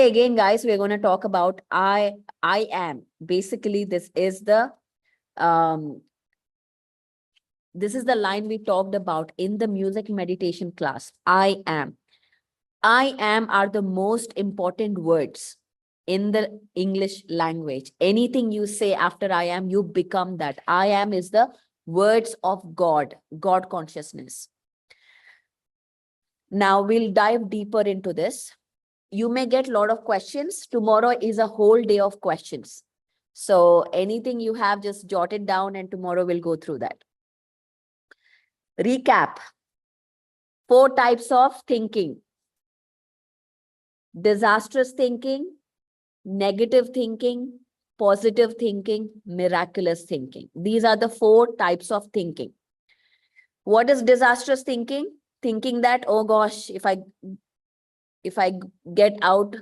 Today again, guys, we're going to talk about I am. Basically, this is the line we talked about in the music meditation class. I am. I am are the most important words in the English language. Anything you say after I am, you become that. I am is the words of God, God consciousness. Now we'll dive deeper into this. You may get a lot of questions. Tomorrow is a whole day of questions. So anything you have, just jot it down and tomorrow we'll go through that. Recap. 4 types of thinking. Disastrous thinking, negative thinking, positive thinking, miraculous thinking. These are the 4 types of thinking. What is disastrous thinking? Thinking that, oh gosh, if I get out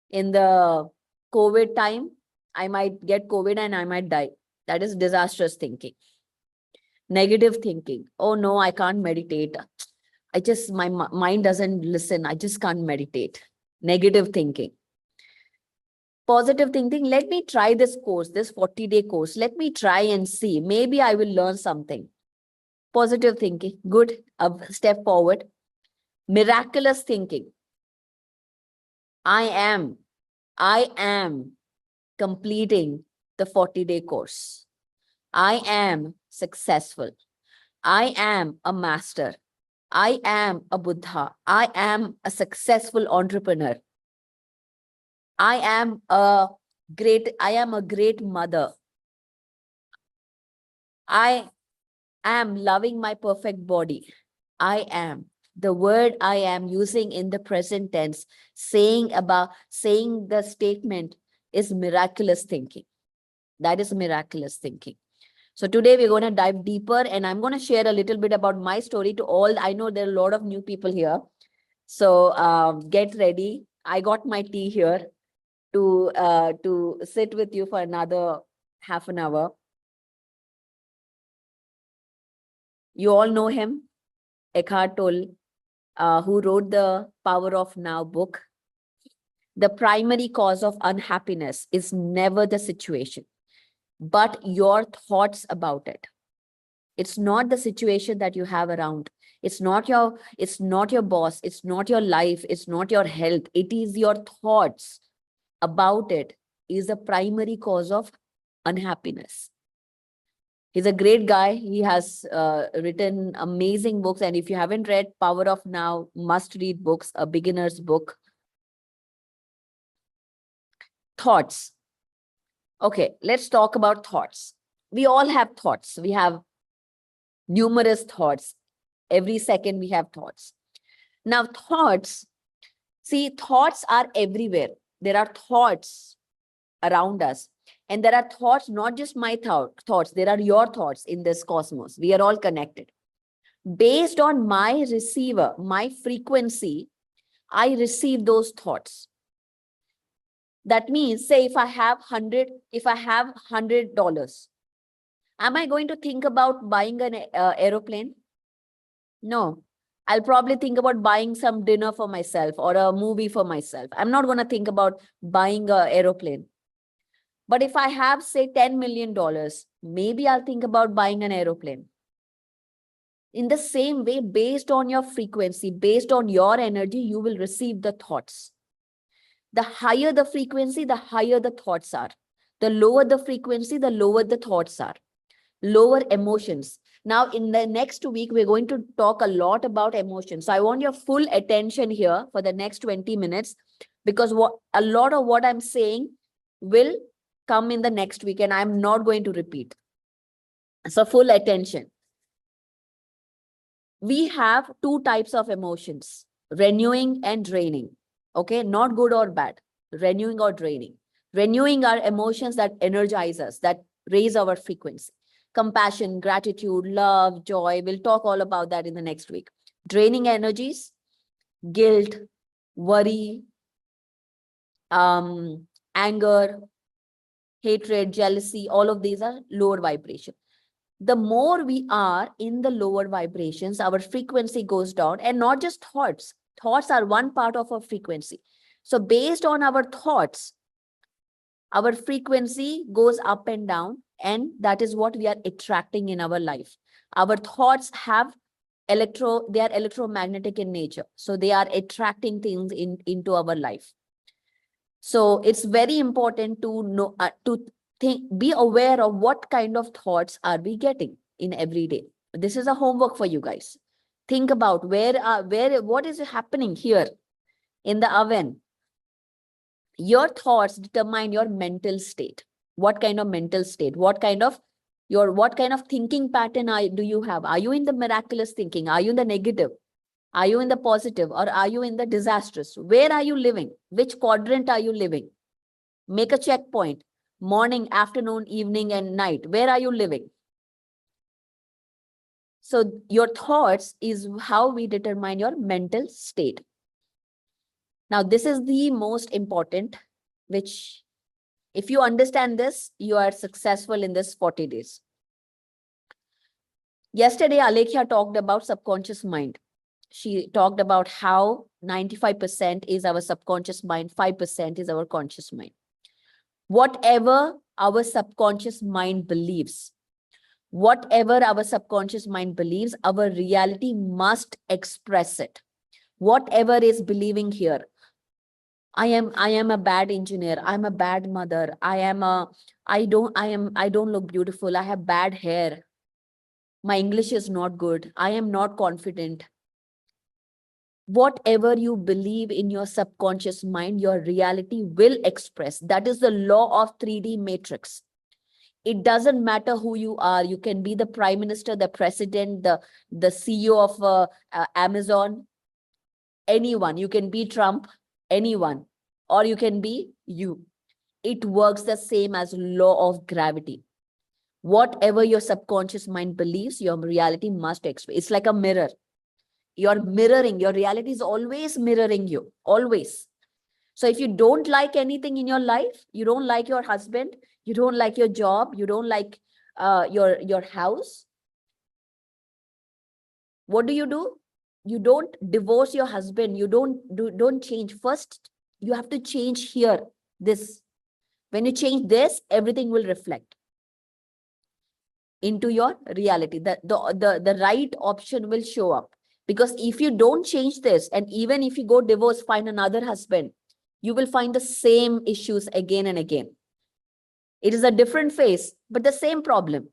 in the COVID time, I might get COVID and I might die. That is disastrous thinking. Negative thinking. Oh no, I can't meditate. My mind doesn't listen. I just can't meditate. Negative thinking. Positive thinking. Let me try this course, this 40-day course. Let me try and see. Maybe I will learn something. Positive thinking. Good. A step forward. Miraculous thinking. I am completing the 40-day course. I am successful. I am a master. I am a Buddha. I am a successful entrepreneur. I am a great mother. I am loving my perfect body. I am. The word I am using in the present tense, saying the statement is miraculous thinking. That is miraculous thinking. So today we're going to dive deeper and I'm going to share a little bit about my story to all. I know there are a lot of new people here. So get ready. I got my tea here to sit with you for another half an hour. You all know him, Eckhart Tolle, who wrote the Power of Now book. The primary cause of unhappiness is never the situation, but your thoughts about it. It's not the situation that you have around. It's not your boss. It's not your life. It's not your health. It is your thoughts about it is the primary cause of unhappiness. He's a great guy. He has written amazing books. And if you haven't read Power of Now, must read books, a beginner's book. Thoughts. Okay, let's talk about thoughts. We all have thoughts. We have numerous thoughts. Every second we have thoughts. Now thoughts are everywhere. There are thoughts around us. And there are thoughts, not just my thoughts. There are your thoughts in this cosmos. We are all connected. Based on my receiver, my frequency, I receive those thoughts. That means, say, if I have $100, am I going to think about buying an aeroplane? No. I'll probably think about buying some dinner for myself or a movie for myself. I'm not going to think about buying an aeroplane. But if I have, say, $10 million, maybe I'll think about buying an aeroplane. In the same way, based on your frequency, based on your energy, you will receive the thoughts. The higher the frequency, the higher the thoughts are. The lower the frequency, the lower the thoughts are. Lower emotions. Now, in the next week, we're going to talk a lot about emotions. So I want your full attention here for the next 20 minutes, because a lot of what I'm saying will come in the next week and I'm not going to repeat. So full attention. We have 2 types of emotions, renewing and draining. Okay, not good or bad, renewing or draining. Renewing are emotions that energize us, that raise our frequency. Compassion, gratitude, love, joy. We'll talk all about that in the next week. Draining energies, guilt, worry, anger, hatred, jealousy, all of these are lower vibration. The more we are in the lower vibrations, our frequency goes down, and not just thoughts. Thoughts are one part of our frequency. So based on our thoughts, our frequency goes up and down, and that is what we are attracting in our life. Our thoughts have they are electromagnetic in nature. So they are attracting things into our life. So it's very important to know, be aware of what kind of thoughts are we getting in every day. This is a homework for you guys. Think about what is happening here in the oven. Your thoughts determine your mental state. What kind of mental state? What kind of thinking pattern do you have? Are you in the miraculous thinking? Are you in the negative? Are you in the positive, or are you in the disastrous? Where are you living? Which quadrant are you living? Make a checkpoint. Morning, afternoon, evening, and night. Where are you living? So your thoughts is how we determine your mental state. Now, this is the most important, which if you understand this, you are successful in this 40 days. Yesterday, Alekhya talked about subconscious mind. She talked about how 95% is our subconscious mind, 5% is our conscious mind. Whatever our subconscious mind believes, our reality must express it. Whatever is believing here, I am a bad engineer, I'm a bad mother, I don't look beautiful, I have bad hair, my English is not good, I am not confident. Whatever you believe in your subconscious mind, your reality will express. That is the law of 3D matrix. It doesn't matter who you are. You can be the prime minister, the president, the CEO of Amazon, anyone. You can be Trump, anyone, or you can be you. It works the same as law of gravity. Whatever your subconscious mind believes, your reality must express. It's like a mirror. You're mirroring, your reality is always mirroring you, always. So if you don't like anything in your life, you don't like your husband, you don't like your job, you don't like your house, what do? You don't divorce your husband, you don't change. First, you have to change here, this. When you change this, everything will reflect into your reality. The right option will show up. Because if you don't change this, and even if you go divorce, find another husband, you will find the same issues again and again. It is a different face, but the same problem.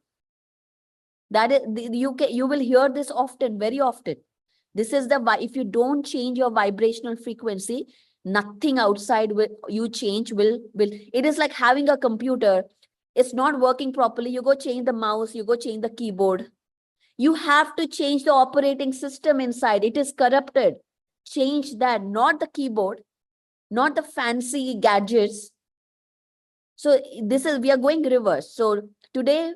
That is, you will hear this often, very often. This is if you don't change your vibrational frequency, nothing outside you change will. It is like having a computer. It's not working properly. You go change the mouse, you go change the keyboard. You have to change the operating system inside. It is corrupted. Change that, not the keyboard, not the fancy gadgets. So we are going reverse. So today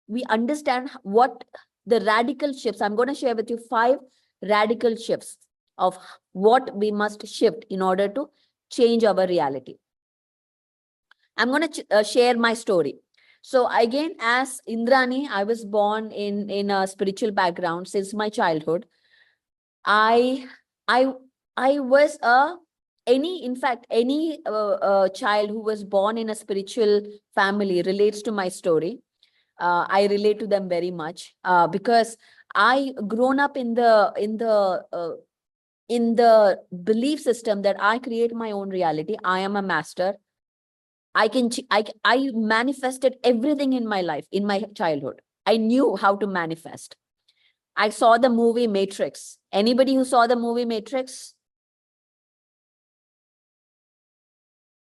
we understand what the radical shifts. I'm going to share with you 5 radical shifts of what we must shift in order to change our reality. I'm going to share my story. So again, as Indrani, I was born in a spiritual background since my childhood. I was any child who was born in a spiritual family relates to my story. I relate to them very much because I grown up in the belief system that I create my own reality. I am a master. I manifested everything in my life, in my childhood. I knew how to manifest. I saw the movie Matrix. Anybody who saw the movie Matrix?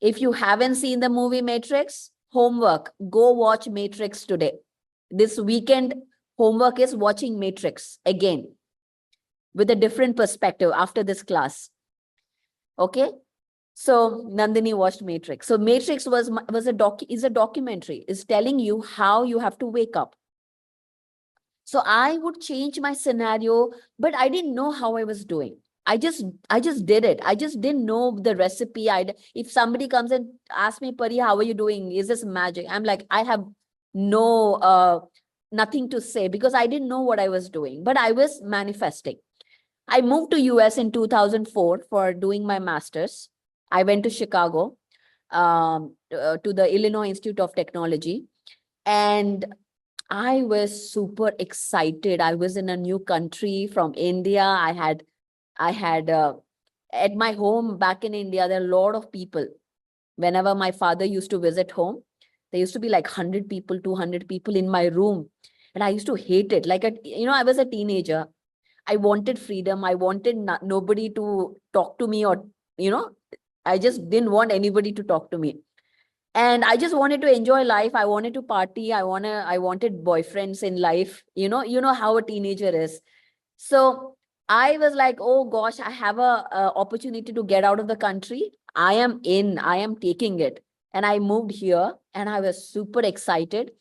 If you haven't seen the movie Matrix, homework, go watch Matrix today. This weekend, homework is watching Matrix again with a different perspective after this class. Okay? So Nandini watched Matrix. So Matrix is a documentary. It's telling you how you have to wake up. So I would change my scenario, but I didn't know how I was doing. I just did it. I just didn't know the recipe. If somebody comes and asks me, Pari, how are you doing? Is this magic? I'm like, I have nothing to say because I didn't know what I was doing, but I was manifesting. I moved to US in 2004 for doing my master's. I went to Chicago, to the Illinois Institute of Technology. And I was super excited. I was in a new country from India. I had at my home back in India, there are a lot of people. Whenever my father used to visit home, there used to be like 100 people, 200 people in my room. And I used to hate it. I was a teenager. I wanted freedom. I wanted nobody to talk to me, or, I just didn't want anybody to talk to me. And I just wanted to enjoy life. I wanted to party. I wanted boyfriends in life. You know how a teenager is. So I was like, oh gosh, I have a opportunity to get out of the country. I am taking it. And I moved here and I was super excited.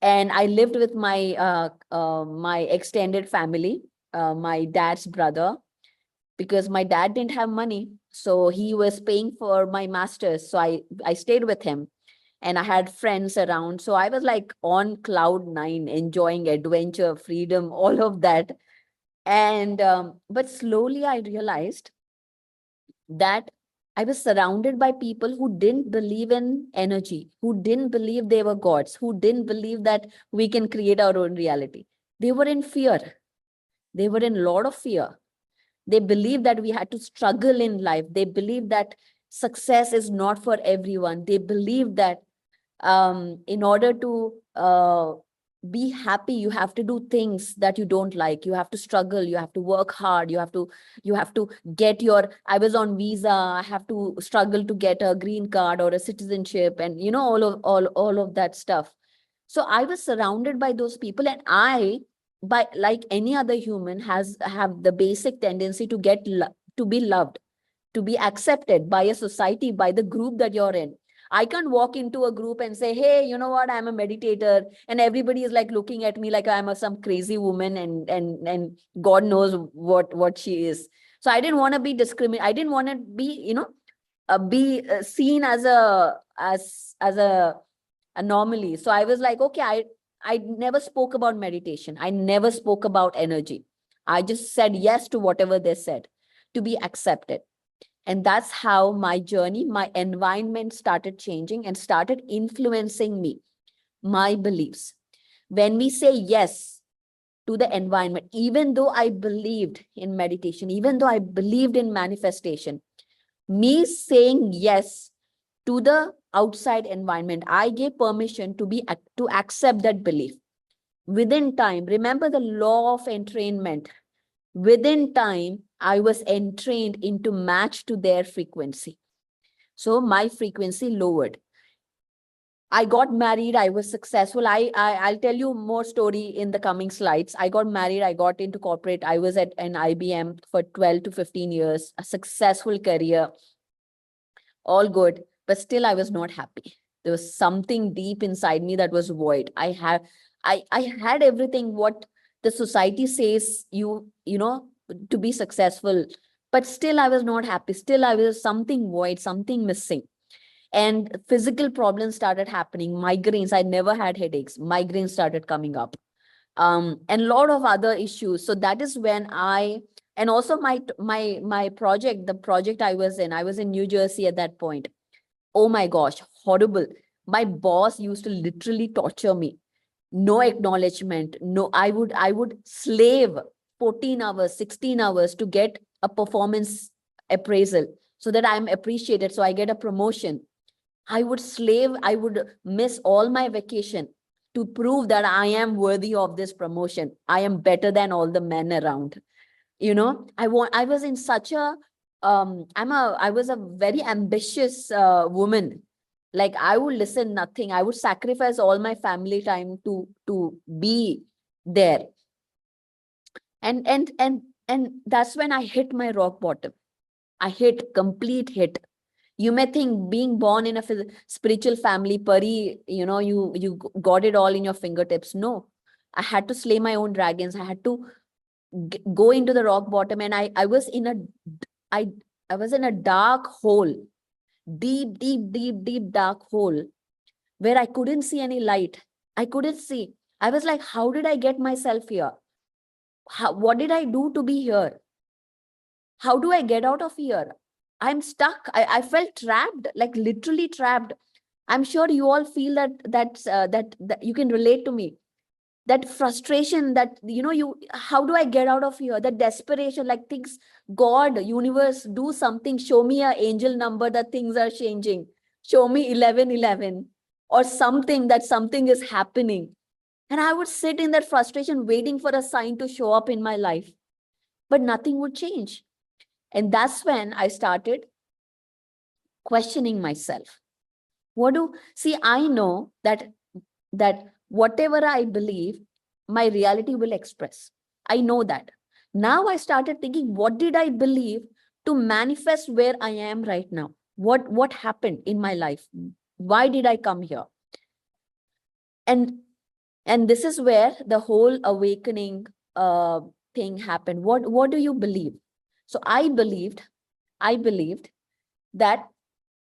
And I lived with my extended family, my dad's brother, because my dad didn't have money. So he was paying for my master's. So I stayed with him and I had friends around. So I was like on cloud nine, enjoying adventure, freedom, all of that. And but slowly I realized that I was surrounded by people who didn't believe in energy, who didn't believe they were gods, who didn't believe that we can create our own reality. They were in fear. They were in a lot of fear. They believed that we had to struggle in life. They believed that success is not for everyone. They believed that in order to be happy, you have to do things that you don't like. You have to struggle. You have to work hard. You have to get your, I was on visa. I have to struggle to get a green card or a citizenship, and all of that stuff. So I was surrounded by those people, and by like any other human, have the basic tendency to to be loved, to be accepted by a society, by the group that you're in. I can't walk into a group and say, hey, you know what, I'm a meditator, and everybody is like looking at me like I'm some crazy woman, and God knows what she is. So I didn't want to be discriminated. I didn't want to be seen as a anomaly. So I was like, okay, I never spoke about meditation. I never spoke about energy. I just said yes to whatever they said, to be accepted. And that's how my journey, my environment started changing and started influencing me, my beliefs. When we say yes to the environment, even though I believed in meditation, even though I believed in manifestation, me saying yes to the outside environment, I gave permission to accept that belief. Within time, remember the law of entrainment. Within time, I was entrained into match to their frequency. So my frequency lowered. I got married. I was successful. I'll tell you more story in the coming slides. I got married. I got into corporate. I was at an IBM for 12 to 15 years, a successful career, all good, but still I was not happy. There was something deep inside me that was void. I had everything what the society says to be successful, but still I was not happy. Still I was something void, something missing. And physical problems started happening. Migraines, I never had headaches. Migraines started coming up. And a lot of other issues. So that is when and also my project, the project I was in New Jersey at that point. Oh my gosh, horrible. My boss used to literally torture me. No acknowledgement. No, I would slave 14 hours, 16 hours to get a performance appraisal so that I'm appreciated. So I get a promotion. I would slave, I would miss all my vacation to prove that I am worthy of this promotion. I am better than all the men around. I was in such a, I was a very ambitious woman. Like I would listen nothing. I would sacrifice all my family time to be there. And that's when I hit my rock bottom. I hit complete hit. You may think being born in a spiritual family, Pari, you got it all in your fingertips. No, I had to slay my own dragons. I had to go into the rock bottom, and I was in a dark hole, deep dark hole, where I couldn't see any light. I couldn't see. I was like, how did I get myself here? What did I do to be here? How do I get out of here? I'm stuck. I felt trapped, like literally trapped. I'm sure you all feel that you can relate to me. That frustration, that, how do I get out of here? That desperation, like things, God, universe, do something. Show me an angel number that things are changing. Show me 1111 or something, that something is happening. And I would sit in that frustration, waiting for a sign to show up in my life, but nothing would change. And that's when I started questioning myself. I know that whatever I believe, my reality will express. I know that. Now I started thinking, what did I believe to manifest where I am right now? What happened in my life? Why did I come here? And this is where the whole awakening thing happened. What do you believe? So I believed that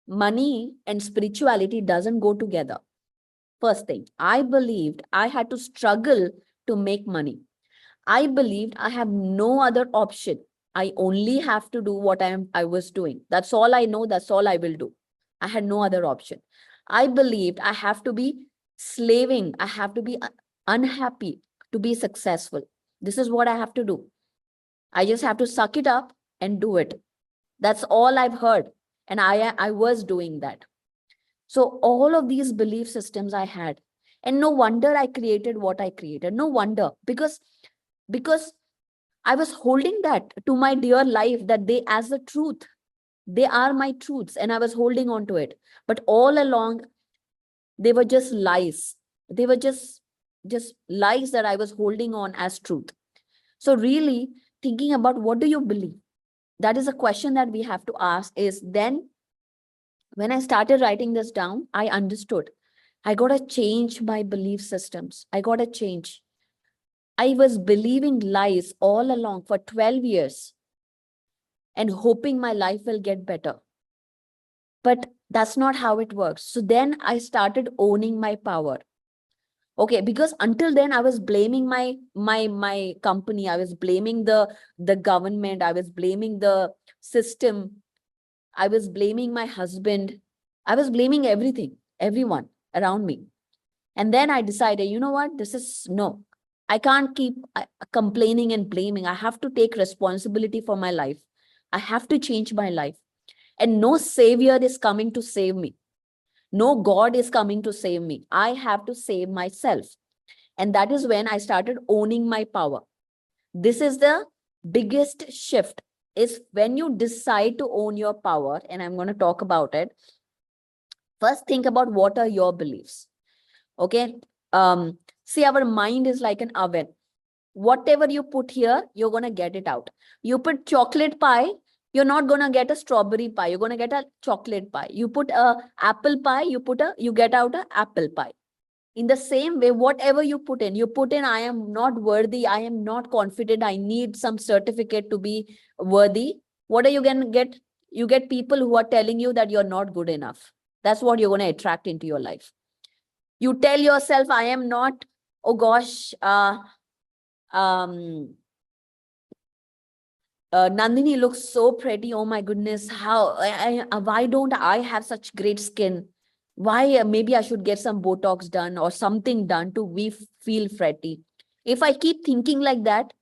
money and spirituality doesn't go together. First thing, I believed I had to struggle to make money. I believed I have no other option. I only have to do what I was doing. That's all I know. That's all I will do. I had no other option. I believed I have to be slaving. I have to be unhappy to be successful. This is what I have to do. I just have to suck it up and do it. That's all I've heard. And I was doing that. So all of these belief systems I had, and no wonder I created what I created. No wonder, because I was holding that to my dear life, that they as the truth, they are my truths, and I was holding on to it. But all along, they were just lies. They were just lies that I was holding on as truth. So really thinking about, what do you believe? That is a question that we have to ask. Is then when I started writing this down, I understood. I got to change my belief systems. I got to change. I was believing lies all along for 12 years and hoping my life will get better. But that's not how it works. So then I started owning my power. Okay, because until then I was blaming my company. I was blaming the government. I was blaming the system. I was blaming my husband. I was blaming everything, everyone around me. And then I decided, you know what? No, I can't keep complaining and blaming. I have to take responsibility for my life. I have to change my life. And no savior is coming to save me. No God is coming to save me. I have to save myself. And that is when I started owning my power. This is the biggest shift, is when you decide to own your power. And I'm going to talk about it. First, think about what are your beliefs. Okay. See, our mind is like an oven. Whatever you put here, you're going to get it out. You put chocolate pie, you're not going to get a strawberry pie. You're going to get a chocolate pie. You put a apple pie, you get out an apple pie. In the same way, whatever you put in, I am not worthy. I am not confident. I need some certificate to be worthy. What are you going to get? You get people who are telling you that you're not good enough. That's what you're going to attract into your life. You tell yourself, I am not, oh gosh, Nandini looks so pretty. Oh my goodness, why don't I have such great skin? Why maybe I should get some Botox done or something done to feel pretty. If I keep thinking like that,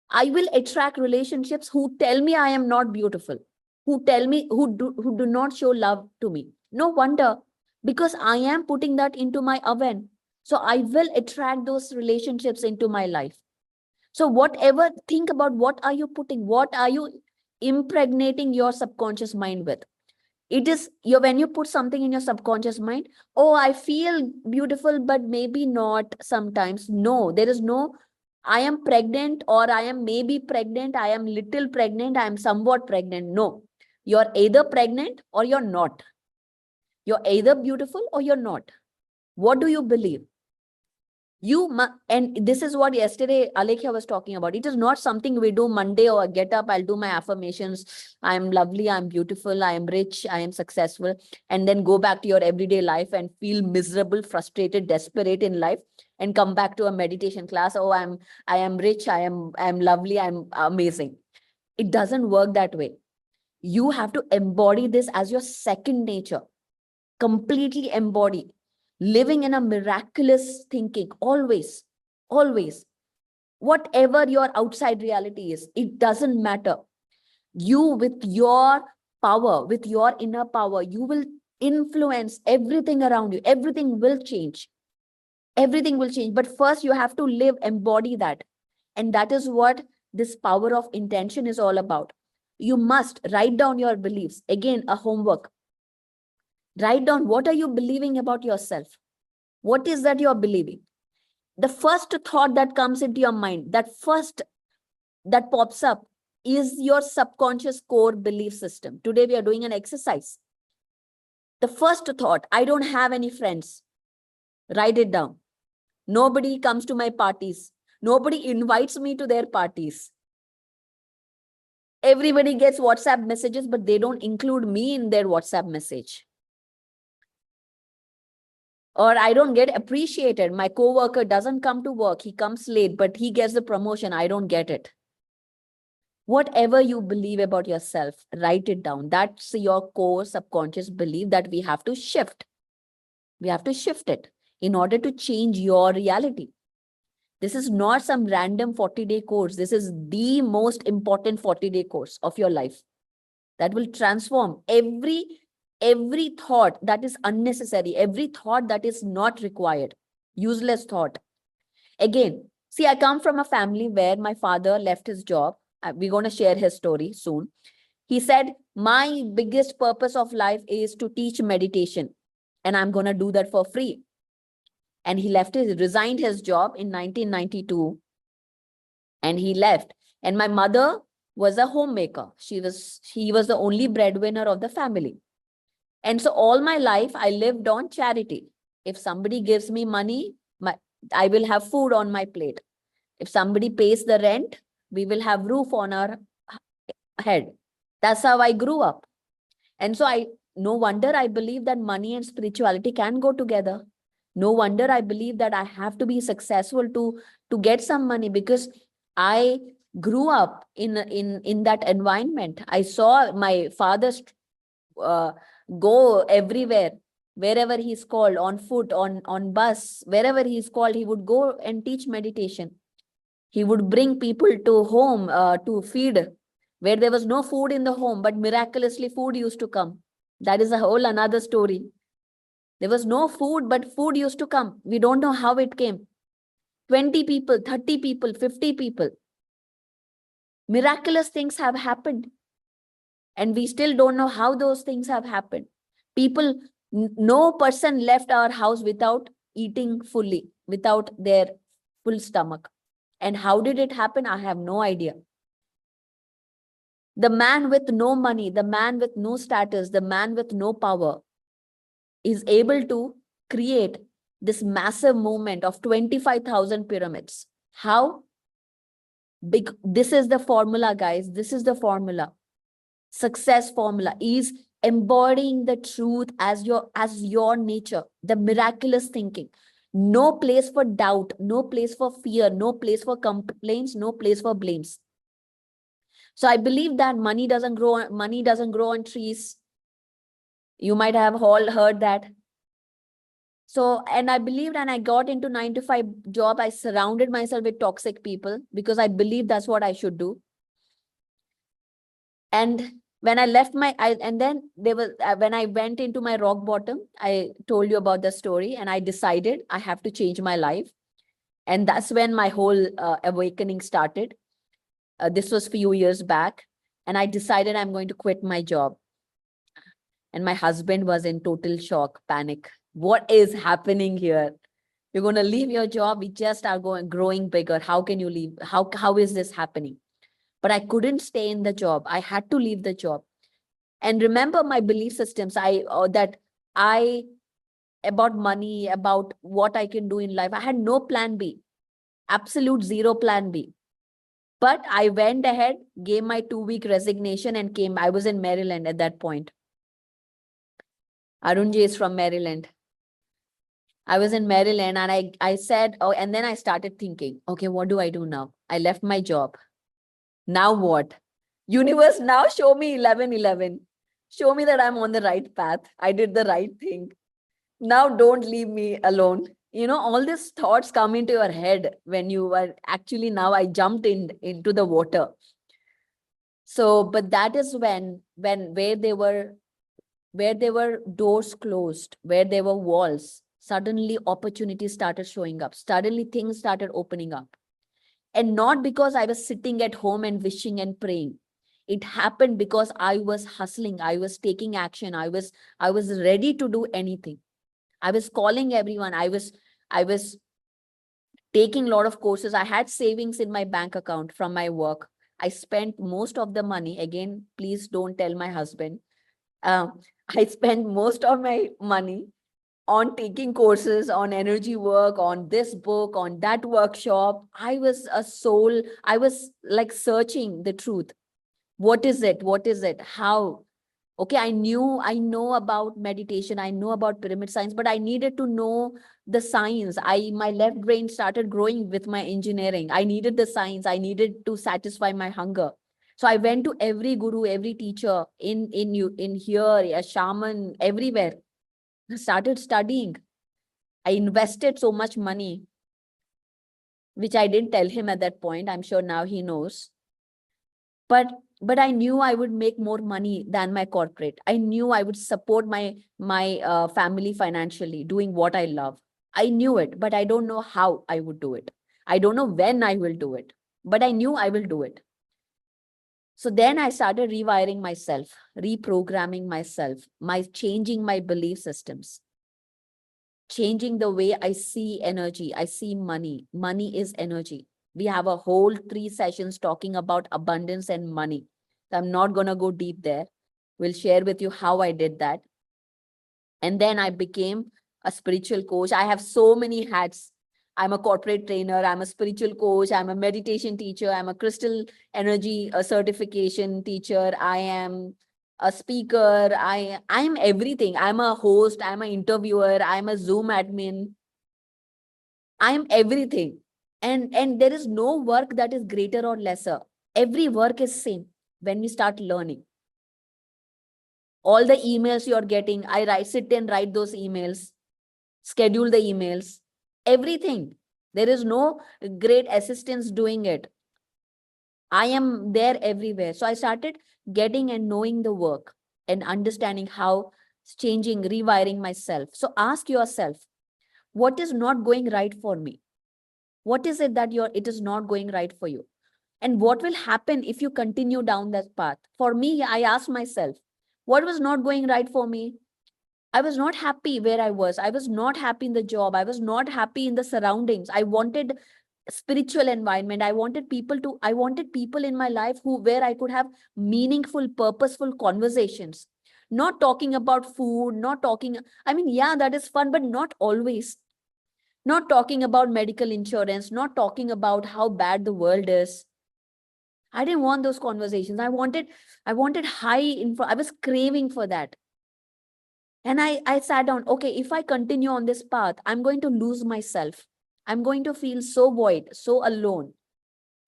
I will attract relationships who tell me I am not beautiful, who tell me, who do not show love to me. No wonder, because I am putting that into my oven. So I will attract those relationships into my life. So whatever, think about what are you putting, what are you impregnating your subconscious mind with? It is when you put something in your subconscious mind, oh, I feel beautiful, but maybe not sometimes. No, there is no, I am pregnant or I am maybe pregnant. I am little pregnant. I am somewhat pregnant. No, you're either pregnant or you're not. You're either beautiful or you're not. What do you believe? And this is what yesterday Alekhya was talking about. It is not something we do Monday or get up, I'll do my affirmations. I am lovely, I'm beautiful, I am rich, I am successful. And then go back to your everyday life and feel miserable, frustrated, desperate in life and come back to a meditation class. Oh, I am rich, I am lovely, I'm amazing. It doesn't work that way. You have to embody this as your second nature. Completely embody. Living in a miraculous thinking, always, always. Whatever your outside reality is, it doesn't matter. You, with your power, with your inner power, you will influence everything around you. Everything will change. Everything will change. But first, you have to live, embody that. And that is what this power of intention is all about. You must write down your beliefs. Again, a homework. Write down, what are you believing about yourself? What is that you're believing? The first thought that comes into your mind, that pops up, is your subconscious core belief system. Today we are doing an exercise. The first thought, I don't have any friends. Write it down. Nobody comes to my parties. Nobody invites me to their parties. Everybody gets WhatsApp messages, but they don't include me in their WhatsApp message. Or I don't get appreciated. My coworker doesn't come to work. He comes late, but he gets the promotion. I don't get it. Whatever you believe about yourself, write it down. That's your core subconscious belief that we have to shift. We have to shift it in order to change your reality. This is not some random 40-day course. This is the most important 40-day course of your life that will transform every thought that is unnecessary, every thought that is not required, useless thought. Again, see, I come from a family where my father left his job. We're going to share his story soon. He said, my biggest purpose of life is to teach meditation, and I'm going to do that for free. And he resigned his job in 1992, and he left. And my mother was a homemaker. He was the only breadwinner of the family. And so all my life, I lived on charity. If somebody gives me money, I will have food on my plate. If somebody pays the rent, we will have roof on our head. That's how I grew up. And so no wonder I believe that money and spirituality can go together. No wonder I believe that I have to be successful to get some money, because I grew up in that environment. I saw my father go everywhere, wherever he's called, on foot, on bus, wherever he's called, he would go and teach meditation. He would bring people to home to feed, where there was no food in the home, but miraculously food used to come. That is a whole another story. There was no food, but food used to come. We don't know how it came. 20 people, 30 people, 50 people. Miraculous things have happened. And we still don't know how those things have happened. No person left our house without eating fully, without their full stomach. And how did it happen? I have no idea. The man with no money, the man with no status, the man with no power is able to create this massive movement of 25,000 pyramids. How? Big. This is the formula, guys. This is the formula. Success formula is embodying the truth as your nature, the miraculous thinking. No place for doubt, no place for fear, no place for complaints, no place for blames. So I believe that money doesn't grow on trees. You might have all heard that. So, and I believed, and I got into 9-to-5 job. I surrounded myself with toxic people because I believe that's what I should do. And when I left and then when I went into my rock bottom, I told you about the story, and I decided I have to change my life. And that's when my whole awakening started. This was a few years back, and I decided I'm going to quit my job. And my husband was in total shock, panic. What is happening here? You're going to leave your job. We just are growing bigger. How can you leave? How is this happening? But I couldn't stay in the job. I had to leave the job. And remember my belief systems, about money, about what I can do in life. I had no plan B, absolute zero plan B. But I went ahead, gave my 2-week resignation and came. I was in Maryland at that point. Arunji is from Maryland. I was in Maryland, and I said, oh, and then I started thinking, okay, what do I do now? I left my job. Now what? Universe, now show me 1111. Show me that I'm on the right path. I did the right thing. Now don't leave me alone. You know, all these thoughts come into your head when you are actually, now I jumped into the water. So, but that is when where there were doors closed, where there were walls, suddenly opportunities started showing up. Suddenly things started opening up. And not because I was sitting at home and wishing and praying. It happened because I was hustling. I was taking action. I was ready to do anything. I was calling everyone. I was taking a lot of courses. I had savings in my bank account from my work. I spent most of the money. Again, please don't tell my husband. I spent most of my money on taking courses, on energy work, on this book, on that workshop. I was a soul. I was like searching the truth. What is it? What is it? How? Okay, I know about meditation. I know about pyramid science, but I needed to know the science. My left brain started growing with my engineering. I needed the science. I needed to satisfy my hunger. So I went to every guru, every teacher in here, a shaman, everywhere. I started studying. I invested so much money, which I didn't tell him at that point. I'm sure now he knows. But I knew I would make more money than my corporate. I knew I would support my family financially, doing what I love. I knew it, but I don't know how I would do it. I don't know when I will do it, but I knew I will do it. So then I started rewiring myself, reprogramming myself, changing my belief systems, changing the way I see energy. I see money. Money is energy. We have a whole 3 sessions talking about abundance and money. So I'm not going to go deep there. We'll share with you how I did that. And then I became a spiritual coach. I have so many hats. I'm a corporate trainer. I'm a spiritual coach. I'm a meditation teacher. I'm a crystal energy certification teacher. I am a speaker. I'm everything. I'm a host. I'm an interviewer. I'm a Zoom admin. I'm everything. And there is no work that is greater or lesser. Every work is same when we start learning. All the emails you're getting, sit and write those emails, schedule the emails, everything. There is no great assistance doing it. I am there everywhere. So I started getting and knowing the work and understanding how changing, rewiring myself. So ask yourself, what is not going right for me? What is it that it is not going right for you? And what will happen if you continue down that path? For me, I asked myself, what was not going right for me? I was not happy where I was. I was not happy in the job. I was not happy in the surroundings. I wanted spiritual environment. I wanted people in my life where I could have meaningful, purposeful conversations. Not talking about food, not talking, I mean, yeah, that is fun, but not always. Not talking about medical insurance, not talking about how bad the world is. I didn't want those conversations. I wanted high info. I was craving for that. And I sat down, okay, if I continue on this path, I'm going to lose myself. I'm going to feel so void, so alone,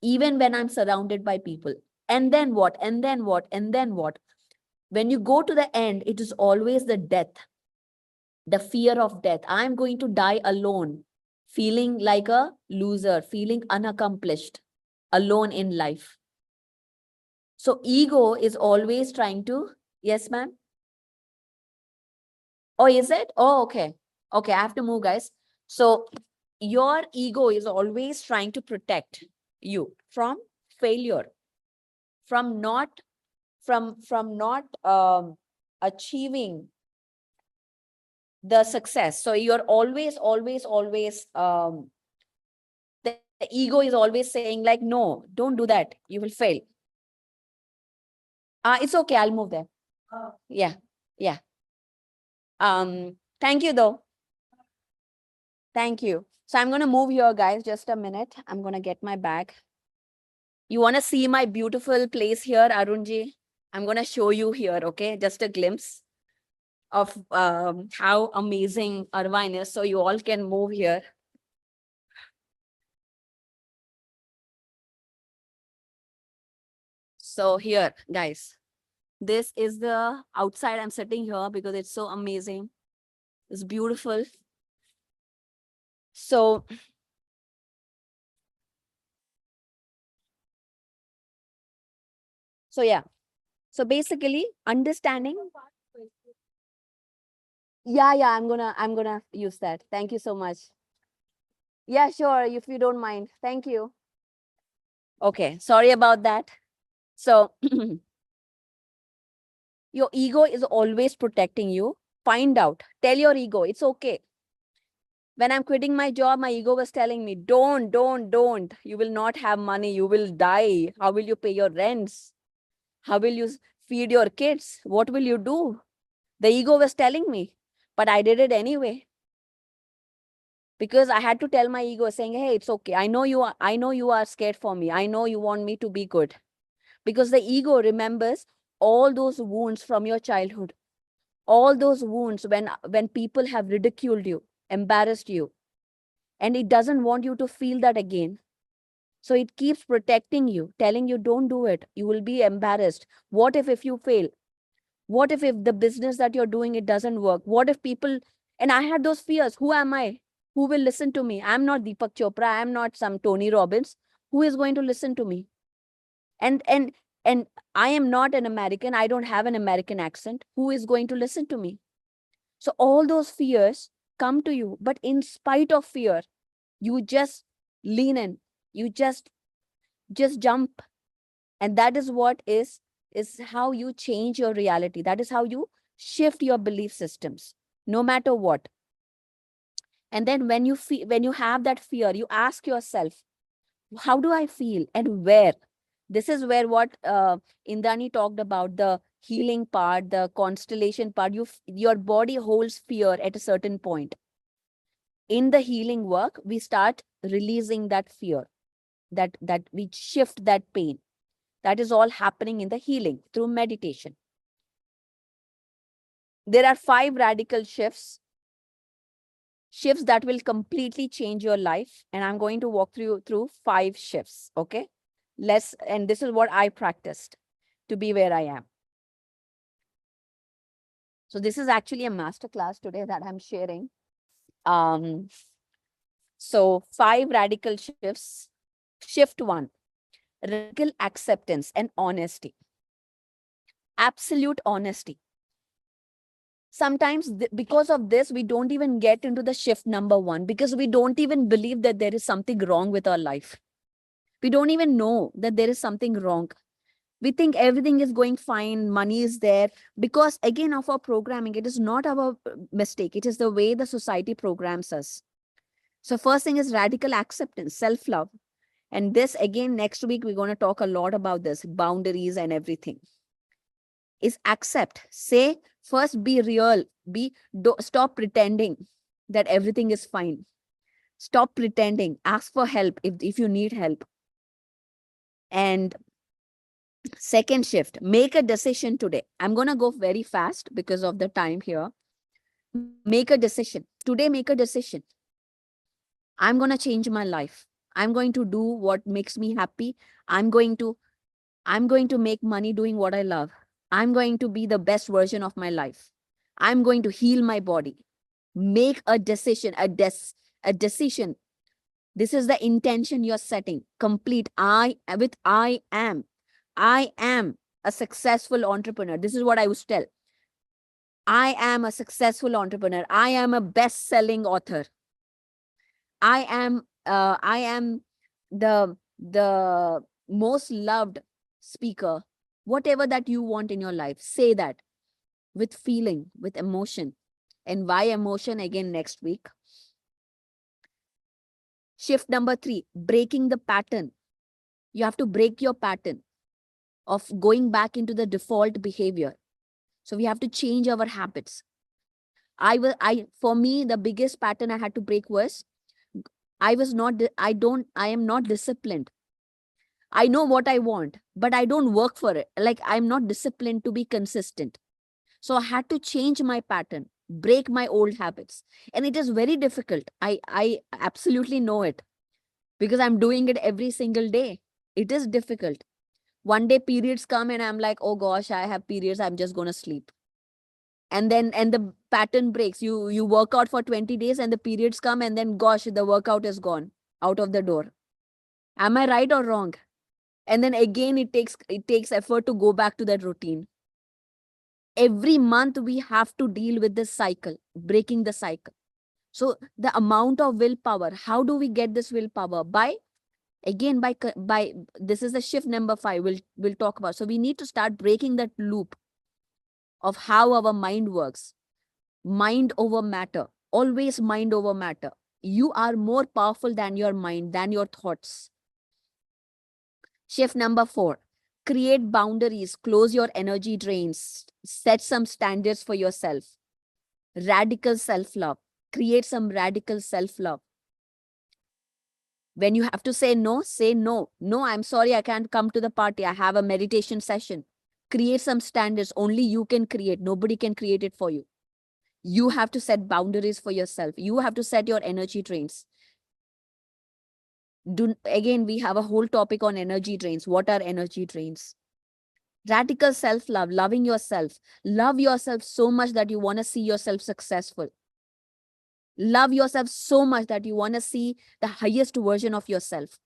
even when I'm surrounded by people. And then what? And then what? And then what? When you go to the end, it is always the death, the fear of death. I'm going to die alone, feeling like a loser, feeling unaccomplished, alone in life. So ego is always trying to, yes, ma'am? Oh, is it? Oh, okay. Okay, I have to move, guys. So your ego is always trying to protect you from failure, from not achieving the success. So you're always the ego is always saying like, no, don't do that, you will fail. It's okay, I'll move there. Yeah. Thank you though. Thank you. So I'm going to move here, guys. Just a minute. I'm going to get my bag. You want to see my beautiful place here, Arunji? I'm going to show you here, okay? Just a glimpse of how amazing Irvine is. So you all can move here. So here, guys, this is the outside. I'm sitting here because it's so amazing. It's beautiful. So yeah. So basically understanding. Yeah, I'm gonna use that. Thank you so much. Yeah, sure, if you don't mind. Thank you. Okay, sorry about that. So your ego is always protecting you. Find out. Tell your ego, it's okay. When I'm quitting my job, my ego was telling me, don't. You will not have money. You will die. How will you pay your rents? How will you feed your kids? What will you do? The ego was telling me, but I did it anyway. Because I had to tell my ego saying, hey, it's okay. I know you are scared for me. I know you want me to be good. Because the ego remembers all those wounds from your childhood. All those wounds when people have ridiculed you, embarrassed you, and it doesn't want you to feel that again. So it keeps protecting you, telling you don't do it. You will be embarrassed. What if you fail? What if the business that you're doing, it doesn't work? What if people, and I had those fears. Who am I? Who will listen to me? I'm not Deepak Chopra. I'm not some Tony Robbins. Who is going to listen to me? And I am not an American. I don't have an American accent. Who is going to listen to me? So all those fears come to you, but in spite of fear, you just lean in. You just jump, and that is what is how you change your reality. That is how you shift your belief systems, no matter what. And then when you have that fear, you ask yourself, how do I feel and where? This is where what Indrani talked about, the healing part, the constellation part. Your body holds fear at a certain point. In the healing work, we start releasing that fear, that we shift that pain. That is all happening in the healing through meditation. There are 5 radical shifts that will completely change your life, and I'm going to walk through 5 shifts. Okay, and this is what I practiced to be where I am. So this is actually a master class today that I'm sharing. So 5 radical shifts. Shift 1, radical acceptance and honesty. Absolute honesty. Sometimes because of this, we don't even get into the shift number 1, because we don't even believe that there is something wrong with our life. We don't even know that there is something wrong. We think everything is going fine, money is there, because again of our programming, it is not our mistake. It is the way the society programs us. So first thing is radical acceptance, self-love. And this again, next week, we're going to talk a lot about this, boundaries and everything. Is accept. Say, first be real. Stop pretending that everything is fine. Stop pretending. Ask for help if you need help. And second shift, make a decision today. I'm going to go very fast because of the time here. Make a decision. Today, make a decision. I'm going to change my life. I'm going to do what makes me happy. I'm going to make money doing what I love. I'm going to be the best version of my life. I'm going to heal my body. Make a decision, a decision. This is the intention you're setting. Complete. I am a successful entrepreneur. This is what I would tell. I am a successful entrepreneur. I am a best-selling author. I am the most loved speaker. Whatever that you want in your life, say that with feeling, with emotion. And why emotion? Again, next week. Shift number 3, breaking the pattern. You have to break your pattern of going back into the default behavior. So we have to change our habits. For me, the biggest pattern I had to break was I am not disciplined. I know what I want, but I don't work for it. Like, I'm not disciplined to be consistent. So I had to change my pattern, break my old habits. And it is very difficult. I absolutely know it because I'm doing it every single day. It is difficult. One day periods come and I'm like, oh gosh, I have periods, I'm just going to sleep. And the pattern breaks. You work out for 20 days and the periods come, and then gosh, the workout is gone out of the door. Am I right or wrong? And then again, it takes effort to go back to that routine. Every month we have to deal with this cycle, breaking the cycle. So the amount of willpower, how do we get this willpower? By again, by this is the shift number 5 we'll talk about. So we need to start breaking that loop of how our mind works. Mind over matter, always mind over matter. You are more powerful than your mind, than your thoughts. Shift number 4, create boundaries, close your energy drains, set some standards for yourself. Radical self-love, create some radical self-love. When you have to say no, say no. No, I'm sorry, I can't come to the party. I have a meditation session. Create some standards. Only you can create. Nobody can create it for you. You have to set boundaries for yourself. You have to set your energy drains. Again, we have a whole topic on energy drains. What are energy drains? Radical self-love, loving yourself. Love yourself so much that you want to see yourself successful. Love yourself so much that you want to see the highest version of yourself.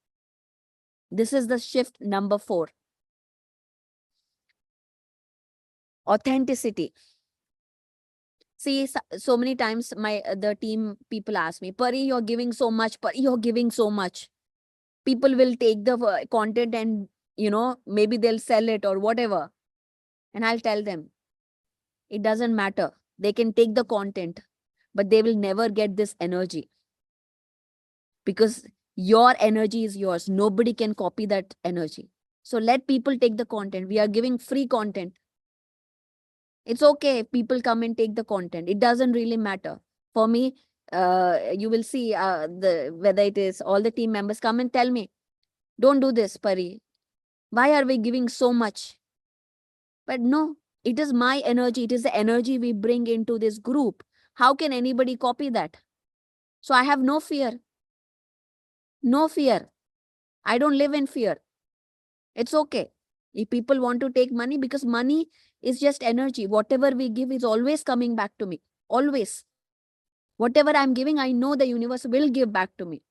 This is the shift number 4. Authenticity. See, so many times the team people ask me, Pari, you're giving so much. Pari, you're giving so much. People will take the content and, maybe they'll sell it or whatever. And I'll tell them, it doesn't matter. They can take the content, but they will never get this energy. Because your energy is yours. Nobody can copy that energy. So let people take the content. We are giving free content. It's okay if people come and take the content. It doesn't really matter. For me, you will see whether it is all the team members come and tell me, don't do this, Pari. Why are we giving so much? But no, it is my energy. It is the energy we bring into this group. How can anybody copy that? So I have no fear. No fear. I don't live in fear. It's okay. If people want to take money, because money is just energy. Whatever we give is always coming back to me. Always. Whatever I'm giving, I know the universe will give back to me.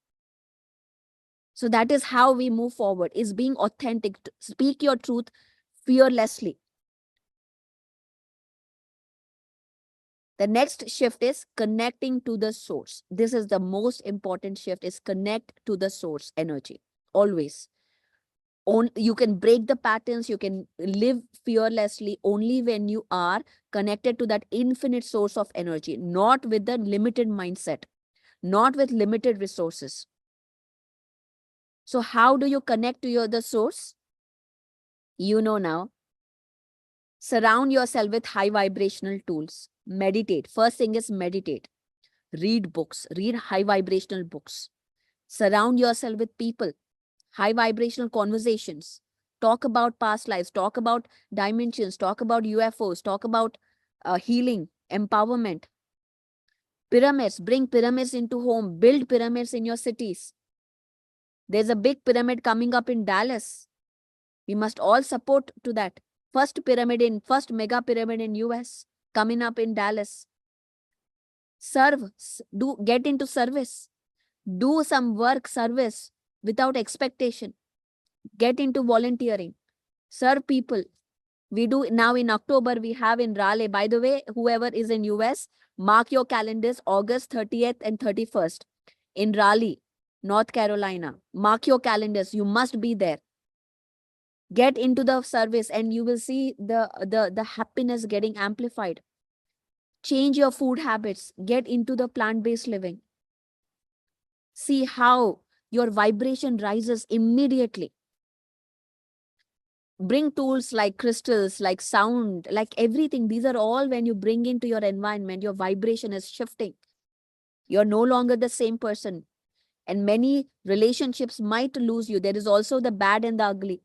So that is how we move forward, is being authentic. Speak your truth fearlessly. The next shift is connecting to the source. This is the most important shift, is connect to the source energy. Always. You can break the patterns, you can live fearlessly only when you are connected to that infinite source of energy, not with the limited mindset, not with limited resources. So how do you connect to the source? You know now. Surround yourself with high vibrational tools. Meditate. First thing is meditate. Read books. Read high vibrational books. Surround yourself with people. High vibrational conversations. Talk about past lives. Talk about dimensions. Talk about UFOs. Talk about healing, empowerment. Pyramids. Bring pyramids into home. Build pyramids in your cities. There's a big pyramid coming up in Dallas. We must all support to that. First mega pyramid in US coming up in Dallas. Serve. Get into service. Do some work, service without expectation. Get into volunteering. Serve people. We do now in October, we have in Raleigh. By the way, whoever is in US, mark your calendars, August 30th and 31st in Raleigh, North Carolina. Mark your calendars. You must be there. Get into the service and you will see the happiness getting amplified. Change your food habits. Get into the plant-based living. See how your vibration rises immediately. Bring tools like crystals, like sound, like everything. These are all, when you bring into your environment, your vibration is shifting. You're no longer the same person. And many relationships might lose you. There is also the bad and the ugly.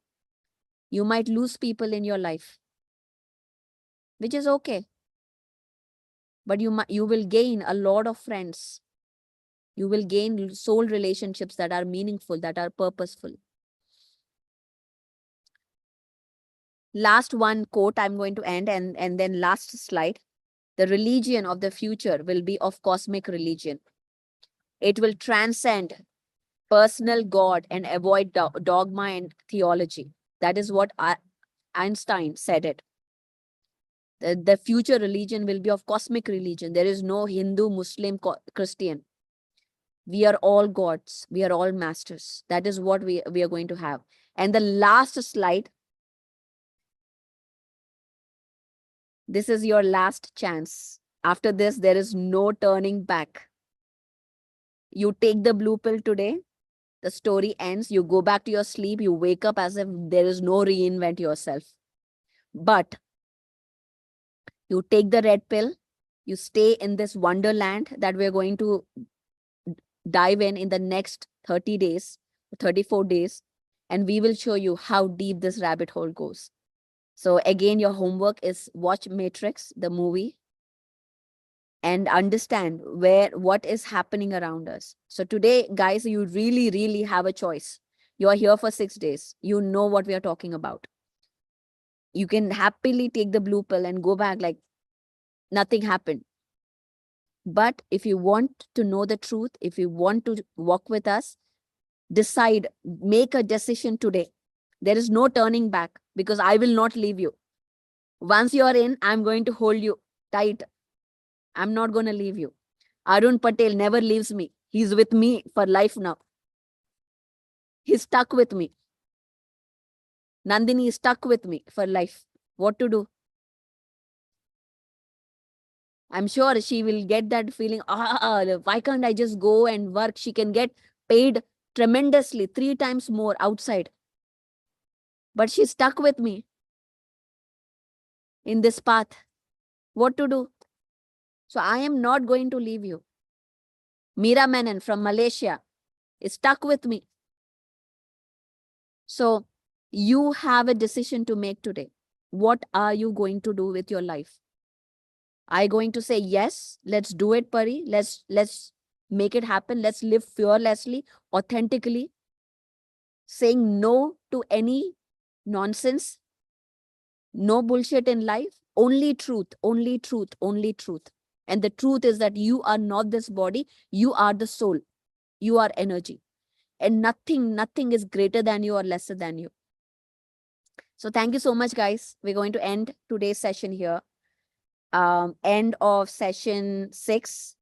You might lose people in your life, which is okay. But you will gain a lot of friends. You will gain soul relationships that are meaningful, that are purposeful. Last one quote I'm going to end, and then last slide. The religion of the future will be of cosmic religion. It will transcend personal God and avoid dogma and theology. That is what Einstein said it. The future religion will be of cosmic religion. There is no Hindu, Muslim, Christian. We are all gods. We are all masters. That is what we are going to have. And the last slide. This is your last chance. After this, there is no turning back. You take the blue pill today, the story ends, you go back to your sleep, you wake up as if there is no reinvent yourself. But you take the red pill, you stay in this wonderland that we're going to dive in the next 30 days, 34 days, and we will show you how deep this rabbit hole goes. So again, your homework is watch Matrix, the movie, and understand what is happening around us. So today, guys, you really have a choice. You are here for 6 days. You know what we are talking about. You can happily take the blue pill and go back like nothing happened. But if you want to know the truth, if you want to walk with us, decide, make a decision today. There is no turning back, because I will not leave you. Once you are in, I'm going to hold you tight. I'm not going to leave you. Arun Patel never leaves me. He's with me for life now. He's stuck with me. Nandini is stuck with me for life. What to do? I'm sure she will get that feeling, why can't I just go and work? She can get paid tremendously, 3 times more outside. But she's stuck with me in this path. What to do? So I am not going to leave you. Meera Menon from Malaysia is stuck with me. So you have a decision to make today. What are you going to do with your life? Are you going to say, yes, let's do it, Pari. Let's make it happen. Let's live fearlessly, authentically, saying no to any nonsense, no bullshit in life, only truth, only truth, only truth. And the truth is that you are not this body, you are the soul, you are energy. And nothing is greater than you or lesser than you. So thank you so much, guys. We're going to end today's session here. End of session 6.